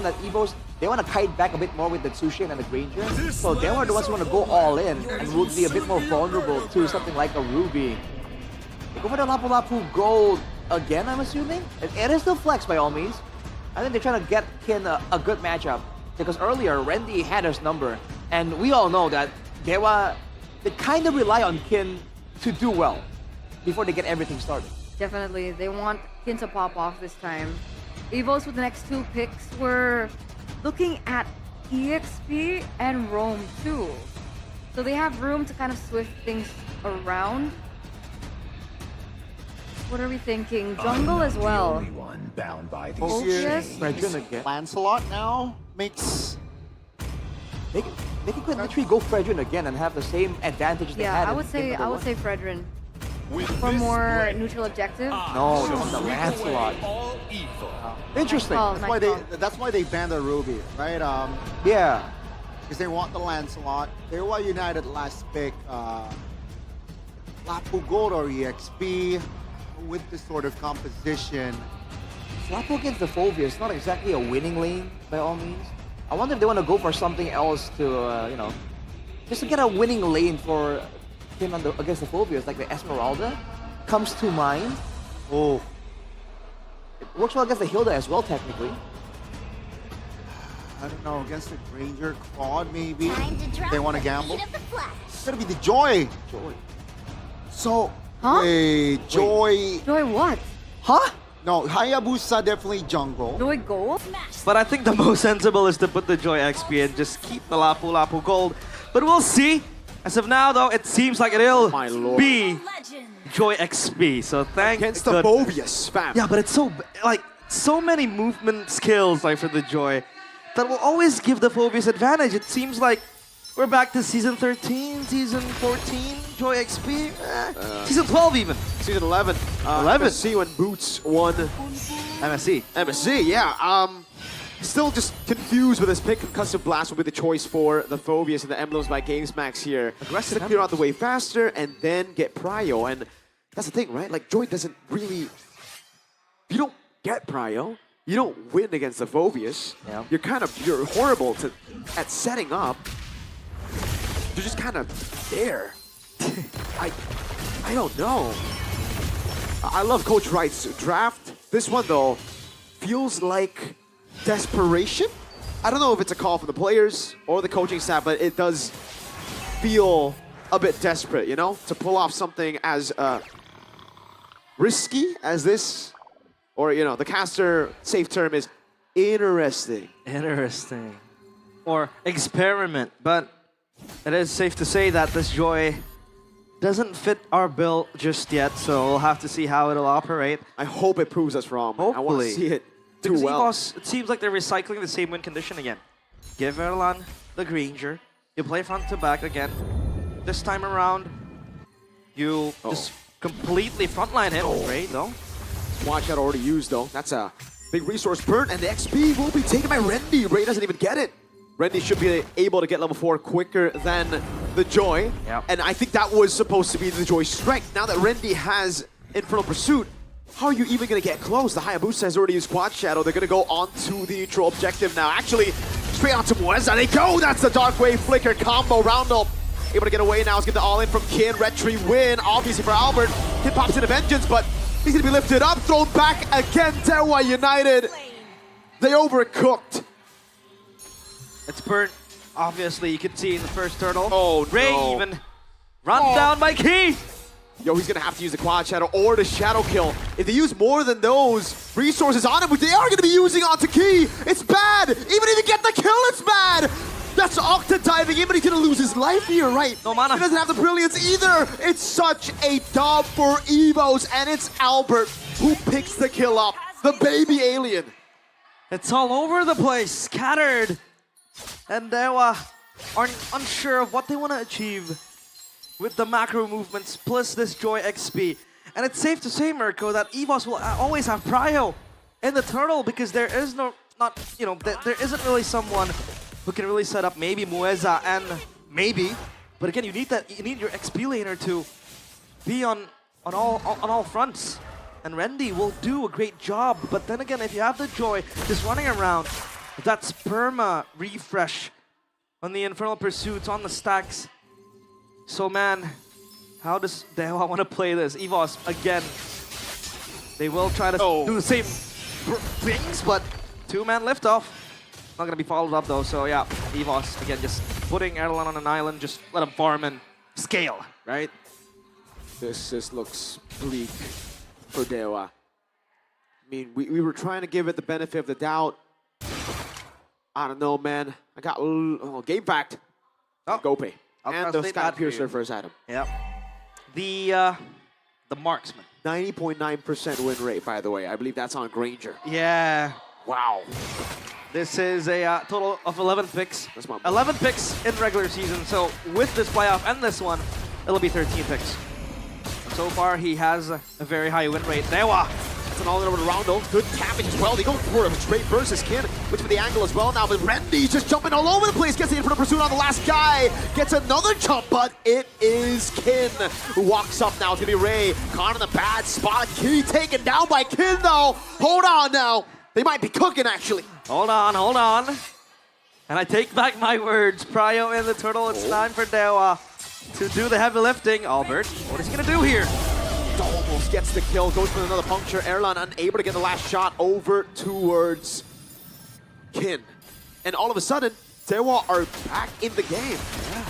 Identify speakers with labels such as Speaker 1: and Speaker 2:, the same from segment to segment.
Speaker 1: thinking that EVOS, they want to kite back a bit more with the Tsushin and the Granger. So they are the ones who want to go all in and would be a bit more vulnerable to something like a Ruby. They go for the Lapu Lapu Gold again, I'm assuming. It is still flex by all means. I think they're trying to get Kin a good matchup. Because earlier, Rendy had his number. And we all know that DEWA, they kind of rely on Kin to do well before they get everything started.
Speaker 2: Definitely, they want Kin to pop off this time. EVOS with the next 2 picks were looking at EXP and Roam too. So they have room to kind of swift things around. What are we thinking? Jungle as well.
Speaker 3: One bound by these
Speaker 2: Focus.
Speaker 1: Fredrin again.
Speaker 4: Lancelot now makes...
Speaker 1: They can literally go Fredrin again and have the same advantage they had.
Speaker 2: Yeah, I would say Fredrin for more neutral objective.
Speaker 1: No, they want the Lancelot. Interesting.
Speaker 2: Nice call.
Speaker 4: That's why they banned the Ruby, right?
Speaker 1: Yeah.
Speaker 4: Because they want the Lancelot. DEWA United last pick, Lapu Gold or EXP with this sort of composition.
Speaker 1: Slapo against the Phobia is not exactly a winning lane by all means. I wonder if they want to go for something else to, you know, just to get a winning lane for him against the Phobias, like the Esmeralda comes to mind.
Speaker 4: Oh,
Speaker 1: It works well against the Hilda as well, technically.
Speaker 4: I don't know, against the Granger, Claude maybe.
Speaker 5: Time to drop
Speaker 4: They want to
Speaker 5: the
Speaker 4: gamble.
Speaker 5: heat of the flesh.
Speaker 4: It's gonna be the Joy.
Speaker 1: Joy.
Speaker 4: So,
Speaker 2: Huh?
Speaker 4: wait, Joy.
Speaker 2: Joy what?
Speaker 1: Huh?
Speaker 4: No, Hayabusa definitely jungle.
Speaker 2: Joy gold?
Speaker 6: But I think the most sensible is to put the Joy XP and just keep the Lapu Lapu Gold. But we'll see. As of now, though, it seems like it'll
Speaker 4: My lord.
Speaker 6: be Joy XP. So thank
Speaker 7: Against the
Speaker 6: goodness.
Speaker 7: Phobias, fam.
Speaker 6: Yeah, but it's so, like, so many movement skills, like, for the Joy that will always give the Phobias advantage. It seems like we're back to Season 13, Season 14, Joy XP, Season 12 even.
Speaker 7: Season 11.
Speaker 6: 11?
Speaker 7: MSC when Boots won
Speaker 6: MSC.
Speaker 7: MSC, yeah. Still just confused with this pick. Concussive Blast will be the choice for the Phobias and the Emblems by GamesMax here.
Speaker 6: Aggressive
Speaker 7: Gonna clear out the way faster and then get Prio. And that's the thing, right? Like, Joy doesn't really... You don't get Prio. You don't win against the Phobias.
Speaker 1: Yeah.
Speaker 7: You're horrible at setting up. You're just kind of there. I don't know. I love Coach Wright's draft. This one, though, feels like desperation. I don't know if it's a call from the players or the coaching staff, but it does feel a bit desperate, you know, to pull off something as risky as this. Or, you know, the caster safe term is interesting.
Speaker 6: Interesting. Or experiment, but it is safe to say that this Joy doesn't fit our build just yet, so we'll have to see how it'll operate.
Speaker 7: I hope it proves us wrong. I want
Speaker 6: Hopefully.
Speaker 7: to see it do
Speaker 6: Because
Speaker 7: well.
Speaker 6: EVOS, it seems like they're recycling the same win condition again. Give Erlan the Granger. You play front to back again. This time around, you just completely frontline him. Great, though.
Speaker 7: Watch out already used, though. That's a big resource burn, and the XP will be taken by Rendy. Ray doesn't even get it. Rendy should be able to get level 4 quicker than the Joy.
Speaker 6: Yep.
Speaker 7: And I think that was supposed to be the Joy's strength. Now that Rendy has Infernal Pursuit, how are you even going to get close? The Hayabusa has already used Quad Shadow. They're going to go on to the neutral objective now. Actually, straight on to Muezza they go. That's the Dark Wave Flicker combo. Roundel able to get away now. Let's get the all-in from Kin. Retry win, obviously, for Albert. Kin pops into Vengeance, but he's going to be lifted up, thrown back again. DEWA United, they overcooked.
Speaker 6: It's burnt. Obviously, you can see in the first turtle.
Speaker 7: Oh,
Speaker 6: Ray
Speaker 7: no.
Speaker 6: even run down by Key.
Speaker 7: Yo, he's going to have to use the Quad Shadow or the Shadow Kill. If they use more than those resources on him, which they are going to be using onto Key, it's bad. Even if you get the kill, it's bad. That's Octa diving in, but he's going to lose his life here, right?
Speaker 6: No mana.
Speaker 7: He doesn't have the brilliance either. It's such a dub for EVOS, and it's Albert who picks the kill up. The baby alien.
Speaker 6: It's all over the place, scattered. And DEWA are unsure of what they want to achieve with the macro movements plus this Joy XP. And it's safe to say, Mirko, that EVOS will always have Prio in the turtle because there is there isn't really someone who can really set up maybe Muezza and maybe, but again, you need your XP laner to be on all fronts. And Rendy will do a great job, but then again, if you have the Joy just running around, That's perma refresh on the Infernal Pursuits on the stacks. So man, how does DEWA want to play this? EVOS again. They will try to do the same things, but two-man liftoff. Not gonna be followed up though. So yeah, EVOS again just putting Erlan on an island, just let him farm and scale, right?
Speaker 7: This just looks bleak for DEWA. I mean, we were trying to give it the benefit of the doubt. I don't know, man. I got game fact. Gope. And the Sky Piercer first item.
Speaker 6: Yep. The marksman.
Speaker 7: 90.9% win rate, by the way. I believe that's on Granger.
Speaker 6: Yeah.
Speaker 7: Wow.
Speaker 6: This is a total of 11 picks.
Speaker 7: That's my
Speaker 6: 11 picks in regular season. So with this playoff and this one, it'll be 13 picks. So far, he has a very high win rate. DEWA.
Speaker 7: It's an all-in over to Rondo. Good damage as well. They go for a straight versus Kin, which for the angle as well now. But Rendi's just jumping all over the place. Gets the Infinite Pursuit on the last guy. Gets another jump, but it is Kin who walks up now. It's going to be Ray. Caught in a bad spot. Key taken down by Kin, though. Hold on now. They might be cooking, actually.
Speaker 6: Hold on, hold on. And I take back my words. Pryo and the Turtle. It's time for DEWA to do the heavy lifting. Albert, what is he going to do here?
Speaker 7: Almost gets the kill, goes for another puncture. Erlan unable to get the last shot over towards Kin. And all of a sudden, DEWA are back in the game.
Speaker 6: Yeah.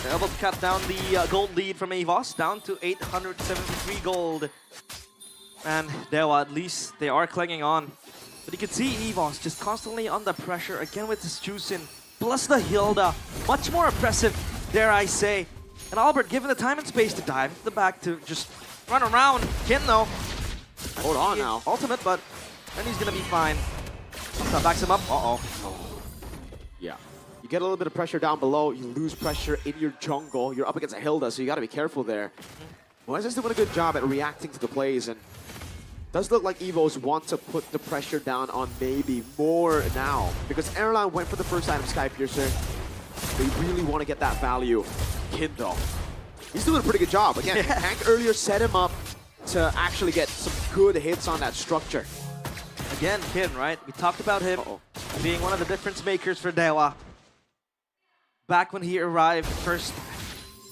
Speaker 6: They're able to cut down the gold lead from EVOS down to 873 gold. And DEWA, at least they are clinging on. But you can see EVOS just constantly under pressure, again with this Juicin, plus the Hilda. Much more oppressive, dare I say. And Albert, given the time and space to dive to the back to just run around. Kin, though.
Speaker 7: Hold on now.
Speaker 6: Ultimate, but then he's going to be fine. That backs him up. Uh-oh.
Speaker 7: Yeah. You get a little bit of pressure down below. You lose pressure in your jungle. You're up against a Hilda, so you got to be careful there. Well, just doing a good job at reacting to the plays, and does look like EVOS want to put the pressure down on maybe more now, because Erlan went for the first item, Sky Piercer. They really want to get that value. Kin, though, he's doing a pretty good job. Again, Hank earlier set him up to actually get some good hits on that structure.
Speaker 6: Again, Kin, right? We talked about him being one of the difference makers for DEWA. Back when he arrived first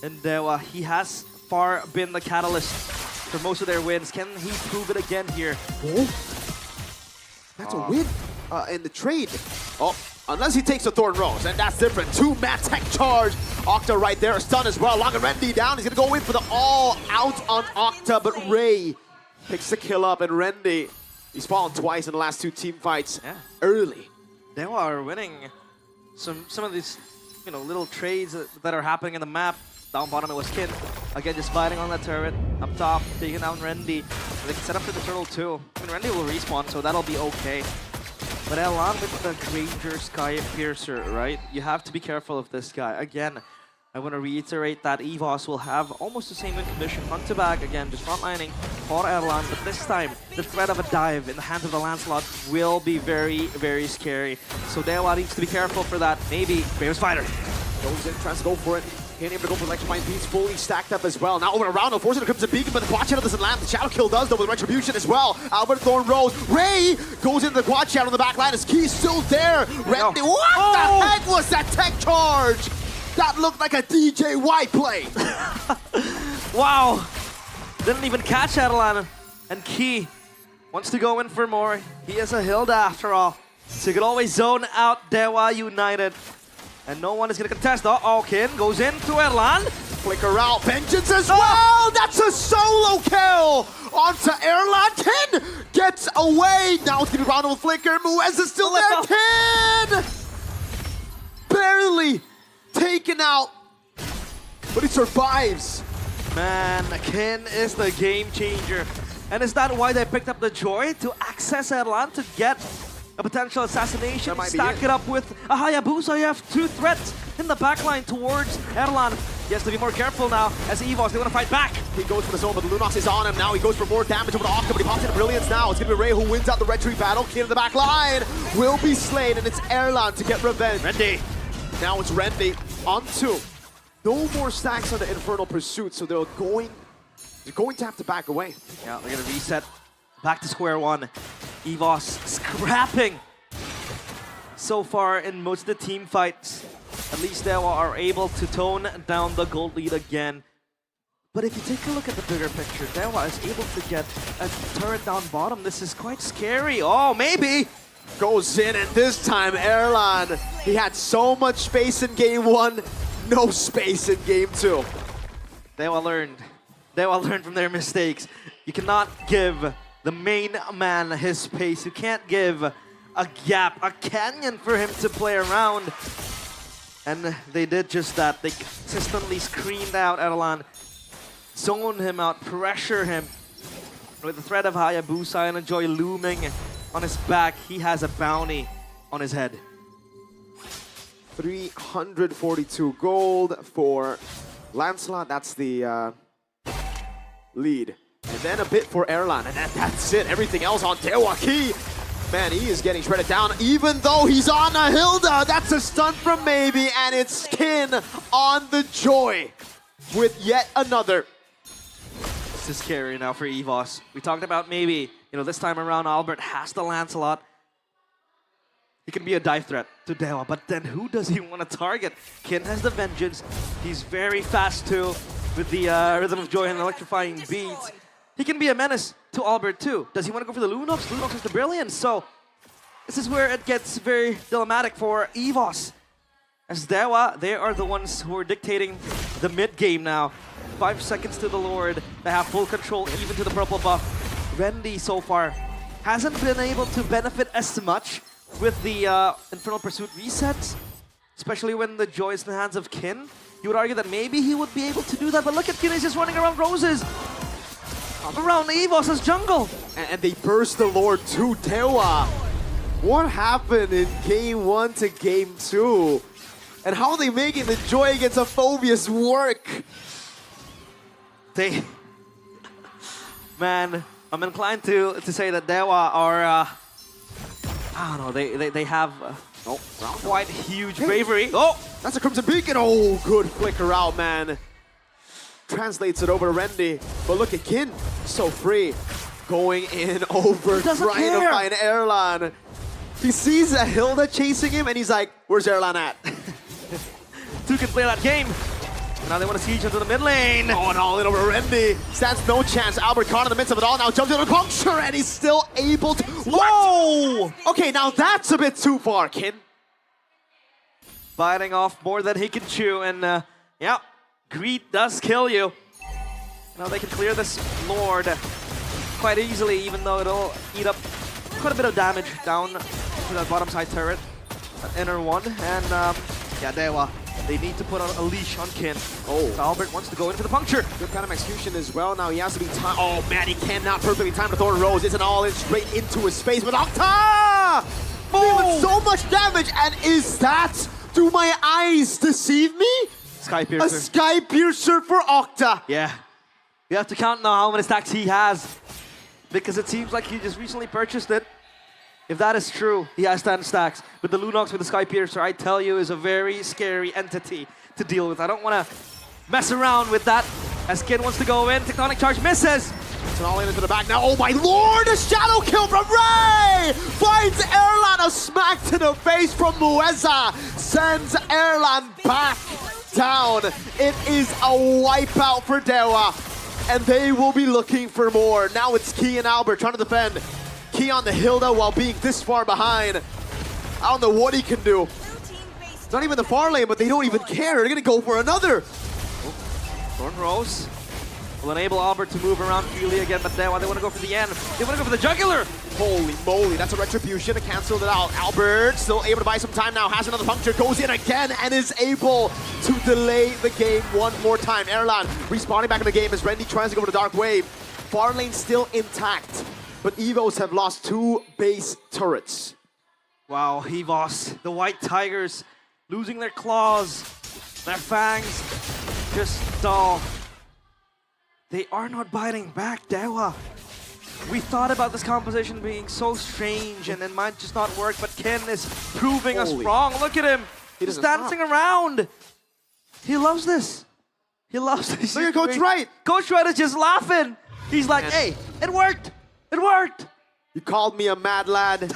Speaker 6: in DEWA, he has far been the catalyst for most of their wins. Can he prove it again here?
Speaker 7: That's a win in the trade. Unless he takes a Thorn Rose, and that's different. Two-man tech charge. Octa right there, a stun as well. Long and Rendi down. He's going to go in for the all-out on Octa, but Ray picks the kill up, and Rendi, he's fallen twice in the last two team fights early.
Speaker 6: DEWA are winning some of these, you know, little trades that are happening in the map. Down bottom it was Kin. Again, just fighting on that turret. Up top, taking down Rendi. They can set up for the turtle too. I mean, Rendi will respawn, so that'll be okay. But along with the Granger Sky Piercer, right? You have to be careful of this guy. Again, I want to reiterate that EVOS will have almost the same win condition. Front to back, again, just frontlining for Erlan. But this time, the threat of a dive in the hands of the Lancelot will be very, very scary. So DEWA needs to be careful for that. Maybe Famous Fighter
Speaker 7: goes in, tries to go for it. Can't able to go for Electrifying Beats, fully stacked up as well. Now over around, forcing the Crimson Beacon, but the Quad Shadow doesn't land. The Shadow Kill does, though, with Retribution as well. Albert Thorn Rose. Ray goes into the Quad Shadow on the back line. His key's still there. Rendi, what the heck was that tech charge? That looked like a DJ White play.
Speaker 6: Wow. Didn't even catch Erlan. And Key wants to go in for more. He is a Hilda after all. So you can always zone out DEWA United. And no one is going to contest. Kin goes in to Erlan.
Speaker 7: Flicker out. Vengeance as well. That's a solo kill onto Erlan. Kin gets away. Now it's going to be Rondo with Flicker. Muez is still there. Kin! Barely taken out. But he survives.
Speaker 6: Man, Kin is the game changer. And is that why they picked up the Joy? To access Erlan, to get a potential assassination, stack it up with a Hayabusa. You have two threats in the backline towards Erlan. He has to be more careful now as EVOS, they want to fight back.
Speaker 7: He goes for the zone, but Lunox is on him now. He goes for more damage over to Octa, but he pops into Brilliance now. It's going to be Ray who wins out the Red Tree battle. Kin in the back line will be slain, and it's Erlan to get revenge.
Speaker 6: Rendi.
Speaker 7: Now it's Rendi on two. No more stacks on the Infernal Pursuit, so they're going to have to back away.
Speaker 6: Yeah, they're going to reset back to square one. EVOS scrapping so far in most of the team fights. At least DEWA are able to tone down the gold lead again. But if you take a look at the bigger picture, DEWA is able to get a turret down bottom. This is quite scary. Oh, maybe!
Speaker 7: Goes in, and this time Erlan, he had so much space in game 1, no space in game 2.
Speaker 6: DEWA learned. DEWA learned from their mistakes. You cannot give the main man his space. You can't give a gap, a canyon for him to play around. And they did just that. They consistently screened out Erlan, zoned him out, pressure him. With the threat of Hayabusa and Joy looming on his back, he has a bounty on his head.
Speaker 7: 342 gold for Lancelot. That's the lead. And then a bit for Erlan, and that's it. Everything else on DEWA. Key, man, he is getting shredded down, even though he's on a Hilda. That's a stun from Maybe, and it's Kin on the Joy with yet another.
Speaker 6: This is scary now for EVOS. We talked about maybe, this time around Albert has the Lancelot. He can be a dive threat to DEWA, but then who does he want to target? Kin has the Vengeance. He's very fast too, with the Rhythm of Joy and electrifying beats. He can be a menace to Albert too. Does he want to go for the Lunox? Lunox is the Brilliance, so this is where it gets very dilemmatic for EVOS. As DEWA, they are the ones who are dictating the mid game now. 5 seconds to the Lord. They have full control even to the purple buff. Rendy so far hasn't been able to benefit as much with the Infernal Pursuit resets, especially when the Joy is in the hands of Kin. You would argue that maybe he would be able to do that, but look at Kin, he's just running around Roses. Around EVOS' jungle.
Speaker 7: And they burst the Lord to DEWA. What happened in game 1 to game 2? And how are they making the Joy against a Phobius work?
Speaker 6: Man, I'm inclined to say that DEWA are, I don't know, they have quite huge bravery. Oh,
Speaker 7: that's a Crimson Beacon. Oh, good flicker out, man. Translates it over to Rendy, but look at Kin, so free. Going in over, trying to find Erlan. He sees a Hilda chasing him, and he's like, where's Erlan at?
Speaker 6: Two can play that game. Now they want to siege into the mid lane.
Speaker 7: Oh, and all in over Rendy. Stands no chance. Albert caught in the midst of it all. Now jumps into the puncture, and he's still able to... Whoa! Okay, now that's a bit too far, Kin.
Speaker 6: Biting off more than he can chew, and yeah, greed does kill you. Now they can clear this Lord quite easily, even though it'll eat up quite a bit of damage down to that bottom side turret, that inner one, and yeah, DEWA. They need to put on a leash on Kin. Oh, so Albert wants to go in for the puncture.
Speaker 7: Good kind of execution as well. Now he has to be time. Oh man, he cannot perfectly time the Thorn Rose. It's an all-in straight into his face with Octa! Dealing so much damage, and is that? Do my eyes deceive me?
Speaker 6: Sky Piercer.
Speaker 7: A Sky Piercer for Octa.
Speaker 6: Yeah. You have to count now how many stacks he has, because it seems like he just recently purchased it. If that is true, he has 10 stacks. But the Lunox with the Sky Piercer, I tell you, is a very scary entity to deal with. I don't want to mess around with that. As Kin wants to go in, Tectonic Charge misses.
Speaker 7: It's an all-in into the back now. Oh my lord, a shadow kill from Ray! Finds Erlan, a smack to the face from Mueza. Sends Erlan back down. It is a wipeout for DEWA. And they will be looking for more. Now it's Key and Albert trying to defend. Key on the Hilda while being this far behind. I don't know what he can do. It's not even the far lane, but they don't even care. They're gonna go for another.
Speaker 6: Thorn Rose will enable Albert to move around freely again, but they want to go for the end. They want to go for the jugular.
Speaker 7: Holy moly, that's a retribution to cancel it out. Albert still able to buy some time now, has another puncture, goes in again, and is able to delay the game one more time. Erlan respawning back in the game as Rendy tries to go for the Dark Wave. Far lane still intact, but EVOS have lost 2 base turrets.
Speaker 6: Wow, EVOS, the White Tigers, losing their claws, their fangs, just dull. They are not biting back, DEWA. We thought about this composition being so strange and it might just not work, but Ken is proving us wrong. Look at him. He's dancing around. He loves this. He loves this.
Speaker 7: Look at Coach Wright.
Speaker 6: Coach Wright is just laughing. He's like, hey, it worked. It worked.
Speaker 7: You called me a mad lad.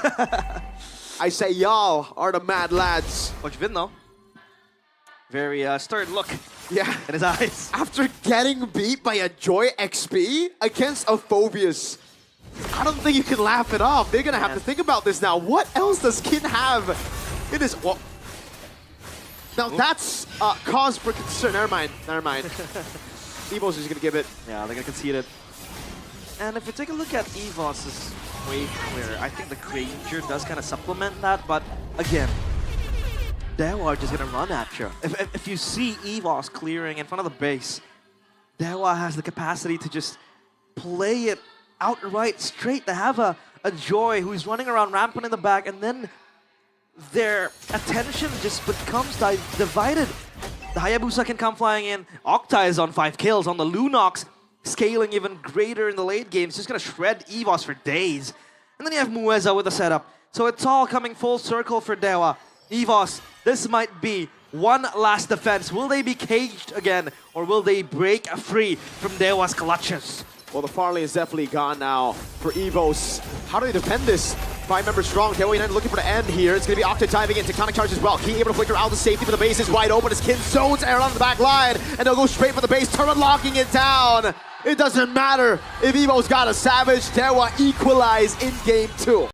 Speaker 7: I say y'all are the mad lads.
Speaker 6: Coach Vin, though, very stern look
Speaker 7: Yeah.
Speaker 6: in his eyes.
Speaker 7: After getting beat by a Joy XP against a Phobius, I don't think you can laugh it off. They're gonna have to think about this now. What else does Kin have in his... Well, now that's cause for concern. Never mind. EVOS is gonna give it.
Speaker 6: Yeah, they're gonna concede it. And if you take a look at EVOS's way clear, I think the Granger does kind of supplement that, but again, DEWA are just gonna run at you. If you see EVOS clearing in front of the base, DEWA has the capacity to just play it outright straight. They have a Joy who's running around rampant in the back, and then their attention just becomes divided. The Hayabusa can come flying in. Octa is on 5 kills on the Lunox, scaling even greater in the late game. It's just gonna shred EVOS for days. And then you have Mueza with the setup. So it's all coming full circle for DEWA. EVOS, this might be one last defense. Will they be caged again, or will they break free from DEWA's clutches?
Speaker 7: Well, the Farley is definitely gone now for EVOS. How do they defend this? 5 members strong. DEWA United looking for the end here. It's going to be Octa diving in. Tectonic charge as well. King able to flicker out the safety, but the base is wide open as Kin zones Aaron on the back line. And they'll go straight for the base. Turret locking it down. It doesn't matter if EVO's got a Savage. DEWA equalize in game 2.